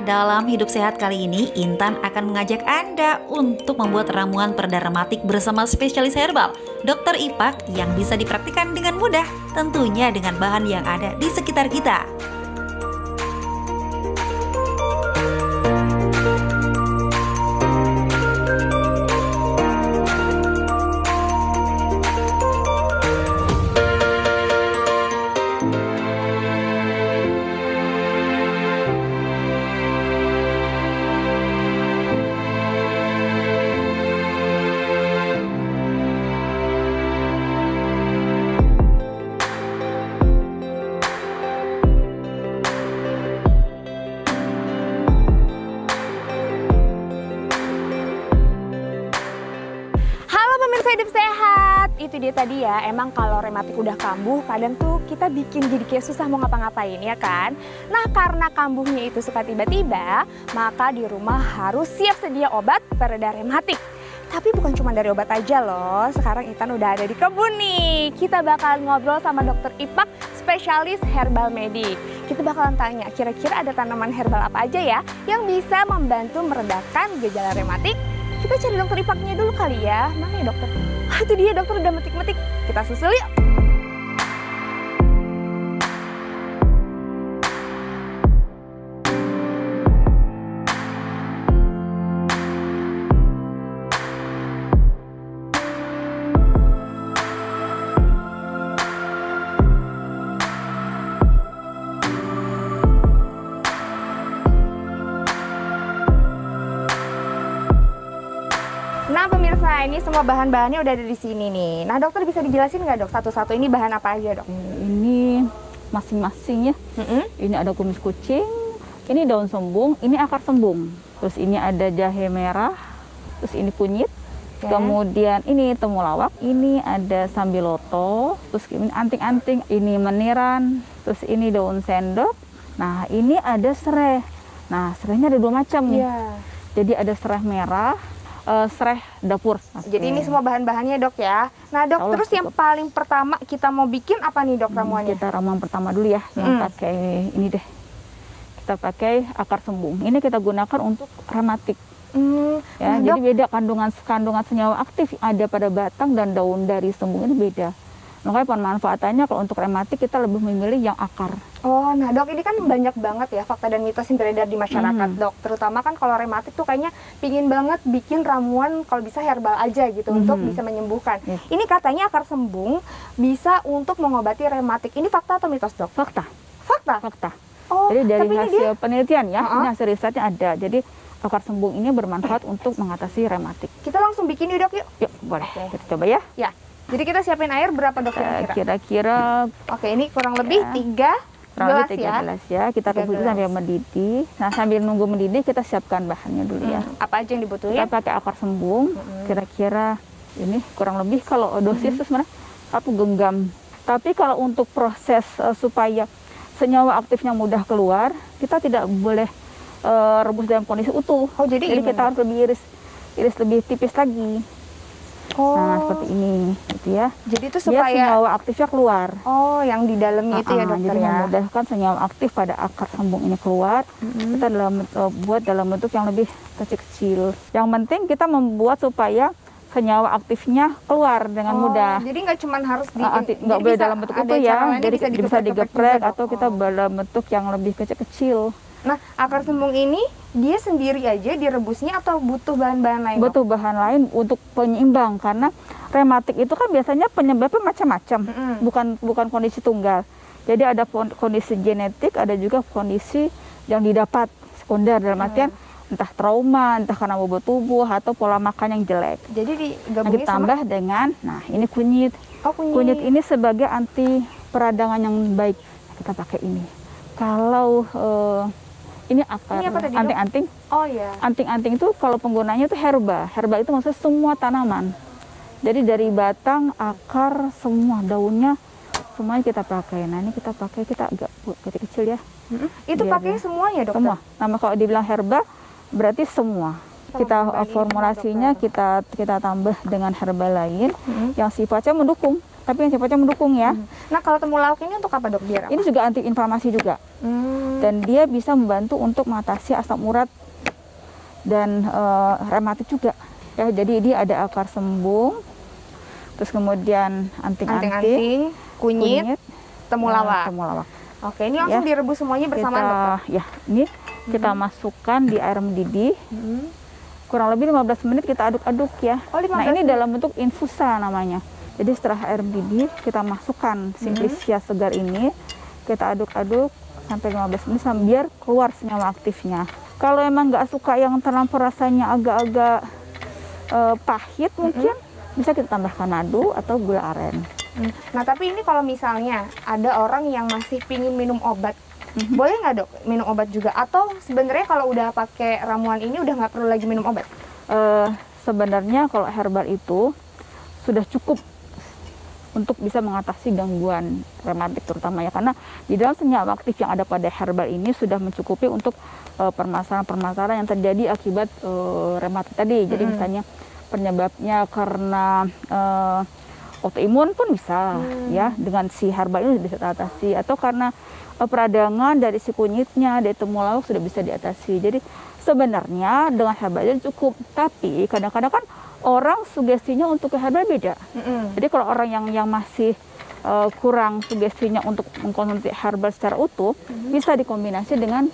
dalam Hidup Sehat kali ini, Intan akan mengajak Anda untuk membuat ramuan pereda rematik bersama spesialis herbal, Dr. Ipak, yang bisa dipraktikkan dengan mudah, tentunya dengan bahan yang ada di sekitar kita. Hidup sehat, itu dia tadi ya. Emang kalau rematik udah kambuh, kadang tuh kita bikin jadi kayak susah mau ngapa-ngapain ya kan. Nah, karena kambuhnya itu suka tiba-tiba, maka di rumah harus siap sedia obat pereda rematik. Tapi bukan cuma dari obat aja loh, sekarang Intan udah ada di kebun nih. Kita bakal ngobrol sama Dr. Ipak, spesialis herbal medik. Kita bakalan tanya, kira-kira ada tanaman herbal apa aja ya yang bisa membantu meredakan gejala rematik. Kita cari Dokter Ipaknya dulu kali ya. Mana ya dokter? Itu dia, dokter udah metik-metik. Kita susul yuk. Nah pemirsa, ini semua bahan-bahannya udah ada di sini nih. Nah dokter bisa dijelasin nggak dok satu-satu ini bahan apa aja dok? Ini masing-masing ya. Ini ada kumis kucing, ini daun sembung, ini akar sembung. Terus ini ada jahe merah, terus ini kunyit. Kemudian ini temulawak, ini ada sambiloto, terus ini anting-anting, ini meniran, terus ini daun sendok. Nah ini ada serai. Nah serainya ada dua macam nih. Jadi ada serai merah, serai dapur. Jadi ini semua bahan-bahannya dok ya. Nah dok, terus yang paling pertama kita mau bikin apa nih dok ramuannya? Kita ramuan pertama dulu ya, yang pakai ini deh. Kita pakai akar sembung. Ini kita gunakan untuk rematik. Ya, nah, jadi beda kandungan senyawa aktif ada pada batang dan daun dari sembung ini beda. Makanya pemanfaatannya kalau untuk rematik kita lebih memilih yang akar. Oh, nah dok, ini kan banyak banget ya fakta dan mitos yang beredar di masyarakat dok. Terutama kan kalau rematik tuh kayaknya pingin banget bikin ramuan kalau bisa herbal aja gitu untuk bisa menyembuhkan. Ini katanya akar sembung bisa untuk mengobati rematik. Ini fakta atau mitos dok? Fakta. Fakta? Fakta. Oh, jadi dari tapi hasil penelitian ya, ini hasil risetnya ada. Jadi akar sembung ini bermanfaat untuk mengatasi rematik. Kita langsung bikin yuk dok yuk. Yuk, boleh. Kita coba ya. Ya. Jadi kita siapin air berapa dok kira-kira? Kira-kira oke, ini kurang lebih 3 gelas ya. 3 gelas ya. Kita tunggu sampai mendidih. Nah, sambil nunggu mendidih kita siapkan bahannya dulu ya. Apa aja yang dibutuhin? Kita pakai akar sembung. Kira-kira ini kurang lebih kalau dosis itu sebenarnya 1 genggam. Tapi kalau untuk proses supaya senyawa aktifnya mudah keluar, kita tidak boleh rebus dalam kondisi utuh. Oh, jadi kita harus lebih iris lebih tipis lagi. Nah, seperti ini, gitu ya. Jadi itu supaya senyawa aktifnya keluar. Oh, yang di dalamnya itu ya dokter jadi ya. memudahkan senyawa aktif pada akar sembung ini keluar. Kita buat dalam bentuk yang lebih kecil-kecil. Yang penting kita membuat supaya senyawa aktifnya keluar dengan mudah. Jadi nggak cuma harus nggak boleh dalam bentuk itu ya. Jadi bisa digeprek atau kita dalam bentuk yang lebih kecil-kecil. Nah, akar sembung ini dia sendiri aja direbusnya atau butuh bahan-bahan lain? Butuh bahan lain untuk penyeimbang karena rematik itu kan biasanya penyebabnya macam-macam, bukan kondisi tunggal. Jadi ada kondisi genetik, ada juga kondisi yang didapat sekunder dalam artian entah trauma, entah karena bobot tubuh atau pola makan yang jelek. Jadi digabungin ditambah dengan, nah ini kunyit. Kunyit ini sebagai anti peradangan yang baik. Kita pakai ini. Kalau ini akar anting-anting. Oh iya. Anting-anting itu kalau penggunanya itu herba. Herba itu maksudnya semua tanaman. Jadi dari batang, akar, semua daunnya semuanya kita pakai. Nah ini kita pakai, kita agak kecil-kecil ya. Itu pakai semuanya dokter? Semua. Nama kalau dibilang herba berarti semua. Kita formulasinya kita tambah dengan herba lain yang sifatnya mendukung. Tapi yang sifatnya mendukung ya. Nah kalau temulawak ini untuk apa dok? Biar apa? Ini juga anti inflamasi juga. Dan dia bisa membantu untuk mengatasi asam urat dan rematik juga. Ya, jadi dia ada akar sembung, terus kemudian anting-anting, kunyit, temulawak. temulawak. Oke, ini langsung direbus semuanya bersamaan, dokter. Ya, ini kita masukkan di air mendidih. Kurang lebih 15 menit kita aduk-aduk ya. Oh, 15 nah, ini menit. dalam bentuk infusa namanya. Jadi setelah air mendidih, kita masukkan simplicia segar ini, kita aduk-aduk sampai 15 menit biar keluar senyawa aktifnya. Kalau emang nggak suka yang terlampau rasanya agak-agak pahit mungkin, bisa kita tambahkan madu atau gula aren. Nah, tapi ini kalau misalnya ada orang yang masih pingin minum obat, boleh nggak, dok, minum obat juga? Atau sebenarnya kalau udah pakai ramuan ini udah nggak perlu lagi minum obat? Sebenarnya kalau herbal itu sudah cukup untuk bisa mengatasi gangguan rematik terutama ya, karena di dalam senyawa aktif yang ada pada herbal ini sudah mencukupi untuk permasalahan-permasalahan yang terjadi akibat rematik tadi. Jadi misalnya penyebabnya karena autoimun pun bisa ya, dengan si herbal ini bisa diatasi, atau karena peradangan dari si kunyitnya, dari temulawak sudah bisa diatasi. Jadi sebenarnya dengan herbal ini cukup, tapi kadang-kadang kan orang sugestinya untuk ke herbal beda. Jadi kalau orang yang masih kurang sugestinya untuk mengkonsumsi herbal secara utuh, bisa dikombinasi dengan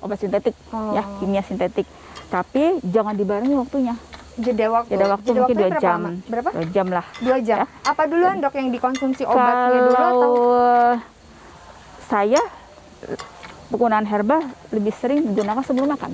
obat sintetik, ya, kimia sintetik. Tapi jangan dibarengi waktunya. Jeda waktu mungkin 2 jam. Berapa? 2 jam lah. 2 jam. Ya. Apa duluan, dok, yang dikonsumsi obatnya dulu atau? Saya penggunaan herbal lebih sering digunakan sebelum makan.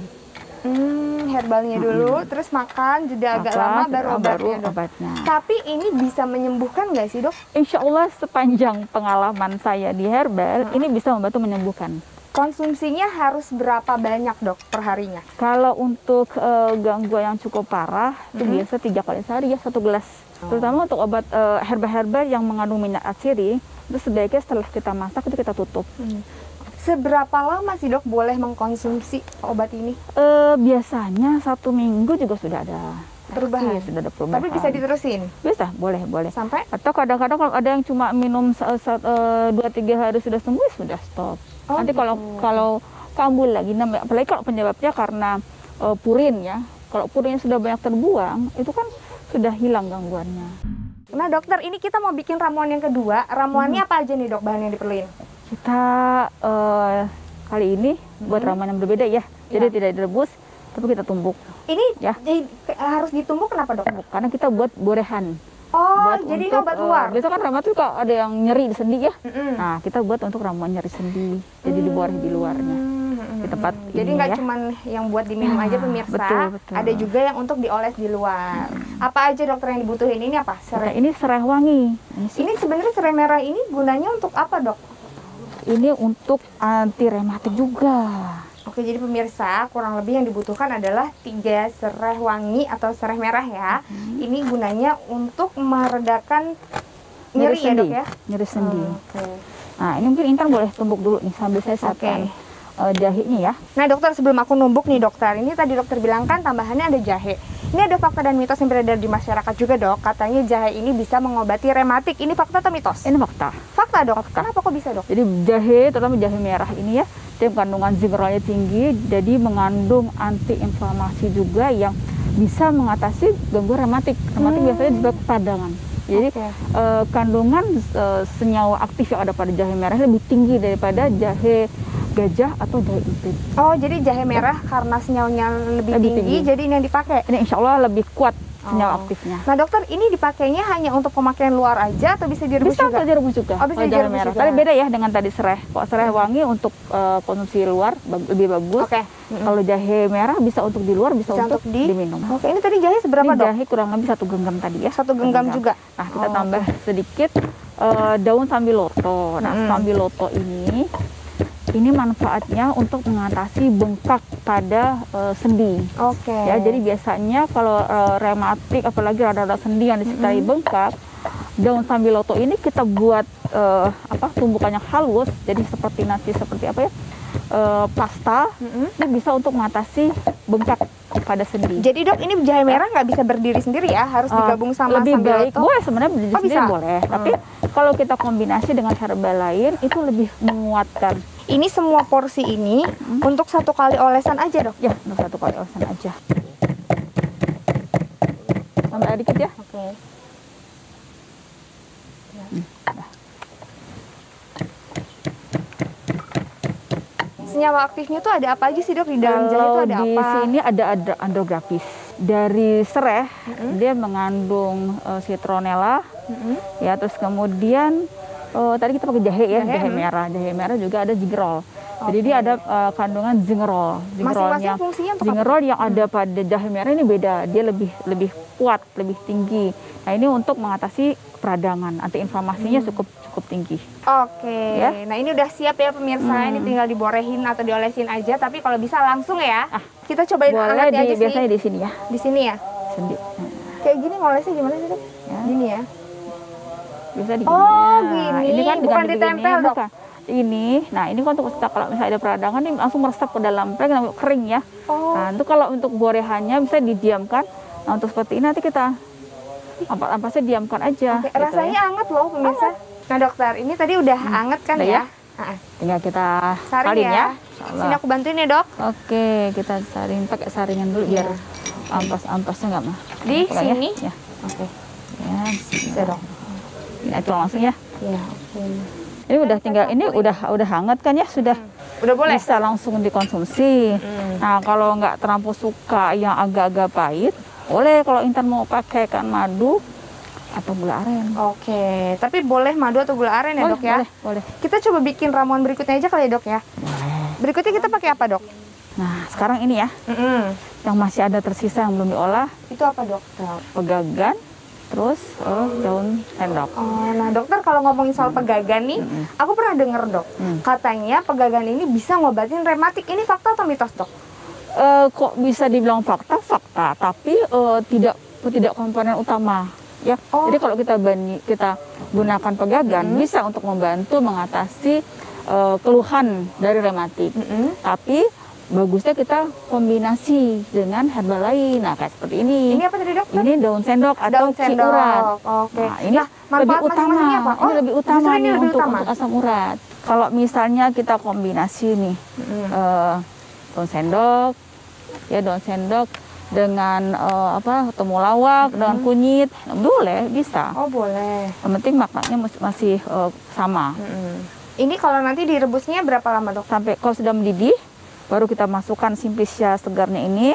Herbalnya dulu, terus makan, jeda agak lama, baru obatnya. Tapi ini bisa menyembuhkan nggak sih, dok? Insya Allah sepanjang pengalaman saya di herbal, ini bisa membantu menyembuhkan. Konsumsinya harus berapa banyak, dok, per harinya? Kalau untuk gangguan yang cukup parah, itu biasa 3 kali sehari ya, 1 gelas. Terutama untuk obat herbal-herbal yang mengandung minyak atsiri, itu sebaiknya setelah kita masak itu kita tutup. Seberapa lama sih, dok, boleh mengkonsumsi obat ini? Biasanya 1 minggu juga sudah ada perubahan. Sudah ada perubahan. Tapi bisa diterusin? Bisa, boleh. Sampai? Atau kadang-kadang kalau ada yang cuma minum 2-3 hari sudah sembuh, sudah stop. Nanti kalau kambuh lagi, apalagi kalau penyebabnya karena purin ya. Kalau purinnya sudah banyak terbuang, itu kan sudah hilang gangguannya. Nah, dokter, ini kita mau bikin ramuan yang kedua. Ramuannya apa aja nih, dok, bahan yang diperluin? Kita kali ini buat ramuan yang berbeda ya. Jadi tidak direbus, tapi kita tumbuk. Ini ya. Harus ditumbuk kenapa, dok? Karena kita buat gorehan. Oh, jadi ini obat luar? Biasa kan rematik kalau ada yang nyeri di sendi ya. Nah, kita buat untuk ramuan nyeri sendi. Jadi diboreh di luarnya. Di tempat jadi nggak cuma yang buat diminum aja, pemirsa. Betul. Ada juga yang untuk dioles di luar. Apa aja, dokter, yang dibutuhin? Ini apa? Serai. Ini serai wangi. Ini sebenarnya serai merah ini gunanya untuk apa, dok? Ini untuk anti rematik juga. Oke, jadi pemirsa, kurang lebih yang dibutuhkan adalah 3 serai wangi atau serai merah ya. Ini gunanya untuk meredakan nyeri ya, dok ya? Nyeri sendi. Nah, ini mungkin Intan boleh tumbuk dulu nih sambil saya siapkan jahenya ya. Nah, dokter, sebelum aku numbuk nih, dokter, ini tadi dokter bilang kan tambahannya ada jahe. Ini ada fakta dan mitos yang beredar di masyarakat juga, dok. Katanya jahe ini bisa mengobati rematik. Ini fakta atau mitos? Ini fakta. Fakta, dok. Fakta. Kenapa kok bisa, dok? Jadi jahe, terutama jahe merah ini ya, dia kandungan zinc tinggi, jadi mengandung antiinflamasi juga yang bisa mengatasi gangguan rematik. Rematik biasanya juga peradangan. Jadi kandungan senyawa aktif yang ada pada jahe merah lebih tinggi daripada jahe gajah atau jahe impit. Oh, jadi jahe merah karena senyawanya lebih tinggi, jadi ini yang dipakai? Ini insya Allah lebih kuat senyawa aktifnya. Nah, dokter, ini dipakainya hanya untuk pemakaian luar aja atau bisa direbus juga? Bisa direbus juga. Oh, bisa direbus merah. juga. Tapi beda ya dengan tadi serai. Kalau serai wangi untuk konsumsi luar lebih bagus. Kalau jahe merah bisa untuk di luar, bisa untuk diminum. Oke, ini tadi jahe seberapa, dok? Jahe kurang lebih 1 genggam tadi ya. 1 genggam juga. Nah, kita tambah sedikit daun sambiloto. Nah, sambiloto ini manfaatnya untuk mengatasi bengkak pada sendi. Ya, jadi biasanya kalau rematik, apalagi rada-rada sendi yang disertai bengkak, daun sambiloto ini kita buat tumbukannya halus, jadi seperti nasi, seperti apa ya, pasta. Ini bisa untuk mengatasi bengkak pada sendi. Jadi, dok, ini jahe merah nggak bisa berdiri sendiri ya, harus digabung sama lebih baik. sambiloto? Boleh sebenarnya berdiri sendiri bisa? Boleh, tapi kalau kita kombinasi dengan herbal lain itu lebih menguatkan. Ini semua porsi ini untuk 1 kali olesan aja dok? Ya, untuk 1 kali olesan aja. Tambah air dikit ya. Oke. Senyawa aktifnya tuh ada apa aja sih dok? Di dalam jahe itu ada Di apa? sini ada andrografis. Dari sereh dia mengandung citronella, ya terus kemudian tadi kita pakai jahe ya, jahe merah. Jahe merah juga ada gingerol. Jadi dia ada kandungan gingerol. Masing-masing fungsinya untuk gingerol yang ada pada jahe merah ini beda. Dia lebih kuat, lebih tinggi. Nah ini untuk mengatasi peradangan, anti inflamasinya cukup tinggi. Oke, Ya. nah ini udah siap ya pemirsa. Ini tinggal diborehin atau diolesin aja. Tapi kalau bisa langsung ya. Kita cobain Boleh anget aja sih. biasanya di sini ya. Di sini ya. Sendi. Kayak gini ngolesnya gimana sih dok? Ya. Gini ya. Bisa di Oh, Nah, gini. ini kan Bukan dengan ditempel, begini, Dok? bukan. Ini, nah ini kan untuk kalau misalnya ada peradangan ini langsung meresap ke dalam plek, kering ya. Oh. Nah itu kalau untuk borehannya bisa didiamkan. Nah untuk seperti ini nanti kita ampas-ampasnya diamkan aja. Oke, gitu rasanya ya. anget loh pemirsa. Nah dokter, ini tadi udah anget kan Udah ya? ya? Tinggal kita Saring salin ya. ya. Sini aku bantuin ya dok. Oke, kita saring pakai saringan dulu biar ampas-ampasnya nggak mah. Di Pegang ya. sini? Ya. Oke. Ya, Bisa dok. Ini aja langsung ya. Iya. Oke. Ini udah tinggal ini udah hangat kan ya, sudah Udah boleh? bisa langsung dikonsumsi. Nah kalau nggak terlampau suka yang agak-agak pahit, boleh kalau Intan mau pakai kan madu atau gula aren. Oke, tapi boleh madu atau gula aren ya Boleh, dok ya? boleh. Kita coba bikin ramuan berikutnya aja kali ya dok ya? Berikutnya kita pakai apa dok? Nah sekarang ini ya, yang masih ada tersisa yang belum diolah, Itu apa dok? pegagan, terus daun sendok. Oh, nah dokter kalau ngomongin soal pegagan nih, aku pernah denger dok, katanya pegagan ini bisa ngobatin rematik. Ini fakta atau mitos dok? Kok bisa dibilang fakta, tapi tidak komponen utama. Ya, jadi kalau kita gunakan pegagan bisa untuk membantu mengatasi keluhan dari rematik. Tapi bagusnya kita kombinasi dengan herbal lain. Nah, kayak seperti ini. Ini apa tadi dok? Ini daun sendok atau Daun sendok. ciurat. Oke. Nah, ini Nah, lebih manfaat utama. masing-masingnya apa? Ini lebih utama justru ini nih lebih untuk utama. asam urat. Kalau misalnya kita kombinasi nih daun sendok, ya daun sendok dengan temulawak dengan kunyit, boleh bisa. Oh boleh. Yang penting maknanya masih sama. Ini kalau nanti direbusnya berapa lama dok? Sampai kalau sudah mendidih, baru kita masukkan simplicia segarnya ini,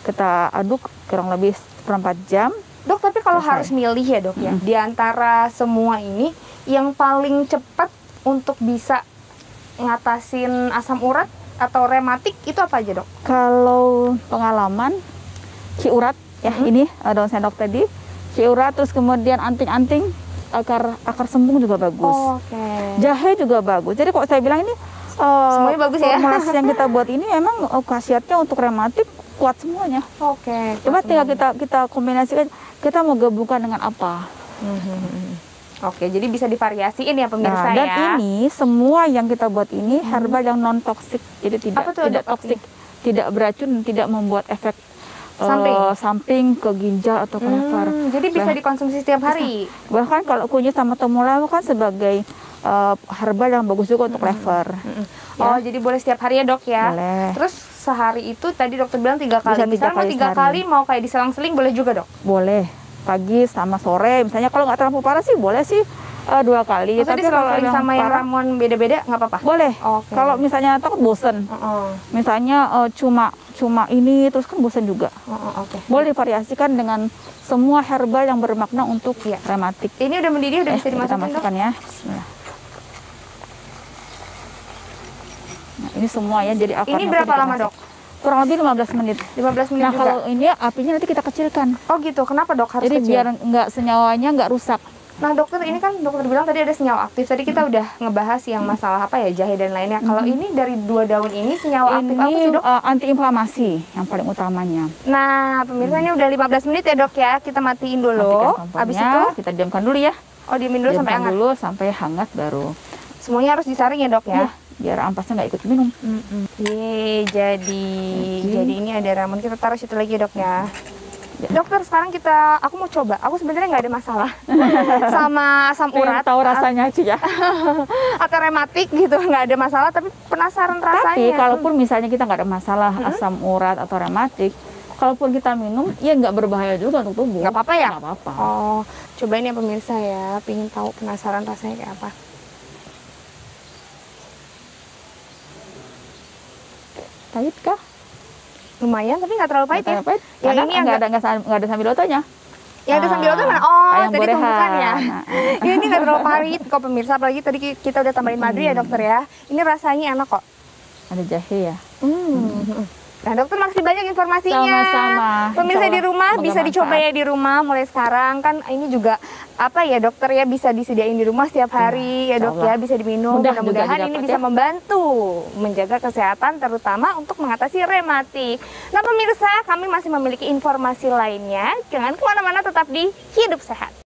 kita aduk kurang lebih 1/4 jam. Dok, tapi kalau Selesai. harus milih ya dok ya, di antara semua ini, yang paling cepat untuk bisa ngatasin asam urat atau rematik itu apa aja dok? Kalau pengalaman, ciurat ya ini daun sendok tadi, ciurat terus kemudian anting-anting, akar sembung juga bagus. Oke. Jahe juga bagus. Jadi kok saya bilang ini Semuanya bagus ya? formulasi yang kita buat ini emang khasiatnya untuk rematik kuat semuanya. Oke. Coba tinggal kita kombinasikan, kita mau gabungkan dengan apa. Oke, jadi bisa divariasiin ya pemirsa Nah, dan ya. ini semua yang kita buat ini herbal yang non toksik, jadi Apa tuh, tidak Dok, toksik, tidak beracun, tidak membuat efek Samping? samping ke ginjal atau ke lever. Jadi bisa Nah, dikonsumsi setiap hari. bahkan kalau kunyit sama temulawak kan sebagai herbal yang bagus juga untuk lever. Oh, jadi boleh setiap hari ya dok ya. Boleh. Terus sehari itu tadi dokter bilang 3 kali. Bisa 3 Misalnya mau kali 3 sehari. kali mau kayak diselang-seling boleh juga dok. Boleh pagi sama sore, misalnya kalau nggak terlalu parah sih boleh sih 2 kali. Maksudnya Tapi kalau diselang-seling sama yang parah, ramuan beda-beda nggak apa-apa? boleh. Oke. Kalau misalnya takut bosen, misalnya cuma ini terus kan bosen juga. Oke. Boleh divariasikan dengan semua herbal yang bermakna untuk rematik. Ini udah mendidih, udah bisa Kita dimasukin dok? masukkan ya. Bismillah. Nah, ini semua ya, jadi akarnya Ini itu berapa kita lama masak. dok? Kurang lebih 15 menit. 15 menit Nah, juga? kalau ini apinya nanti kita kecilkan. Oh gitu, kenapa dok harus Jadi kecil? biar nggak senyawanya nggak rusak. Nah dokter, ini kan dokter bilang tadi ada senyawa aktif. Tadi kita udah ngebahas yang masalah apa ya, jahe dan lainnya. Kalau ini dari 2 daun ini senyawa aktif apa sih Ini dok? antiinflamasi yang paling utamanya. Nah pemirsa ini udah 15 menit ya dok ya. Kita matiin dulu. Matikan kompornya, Habis itu, kita diamkan dulu ya. oh diemin dulu sampai Diamkan hangat. dulu sampai hangat baru. Semuanya harus disaring ya dok ya? Ya, biar ampasnya nggak ikut minum. Jadi ini ada ramuan, kita taruh situ lagi ya dok ya. Dokter, sekarang aku mau coba. Aku sebenarnya nggak ada masalah sama asam urat. Tahu rasanya aja ya. Atau rematik gitu, nggak ada masalah. Tapi penasaran rasanya. Tapi kalaupun misalnya kita nggak ada masalah asam urat atau rematik, kalaupun kita minum, ya nggak berbahaya juga untuk tubuh. Nggak apa-apa ya? Nggak apa-apa. Oh, cobain ya pemirsa ya. Pengen tahu penasaran rasanya kayak apa. Pahit kah? Lumayan, tapi nggak terlalu pahit ya. Pahit. Yang Karena ini nggak ada sambilotonya. Yang ada sambiloto mana? Oh, yang tadi borehan. pembukaan ya. Ya, ini nggak terlalu pahit kok pemirsa. Apalagi tadi kita udah tambahin madu ya dokter ya. Ini rasanya enak kok. Ada jahe ya. Nah dokter, makasih banyak informasinya. Sama-sama. Pemirsa di rumah Semoga bisa dicoba manfaat. ya di rumah mulai sekarang. Kan ini juga apa ya dokter ya, bisa disediain di rumah setiap hari ya dok ya, bisa diminum. Mudah juga Mudah-mudahan ini didapat bisa ya. membantu menjaga kesehatan terutama untuk mengatasi rematik. Nah pemirsa, kami masih memiliki informasi lainnya. Jangan kemana-mana, tetap di Hidup Sehat.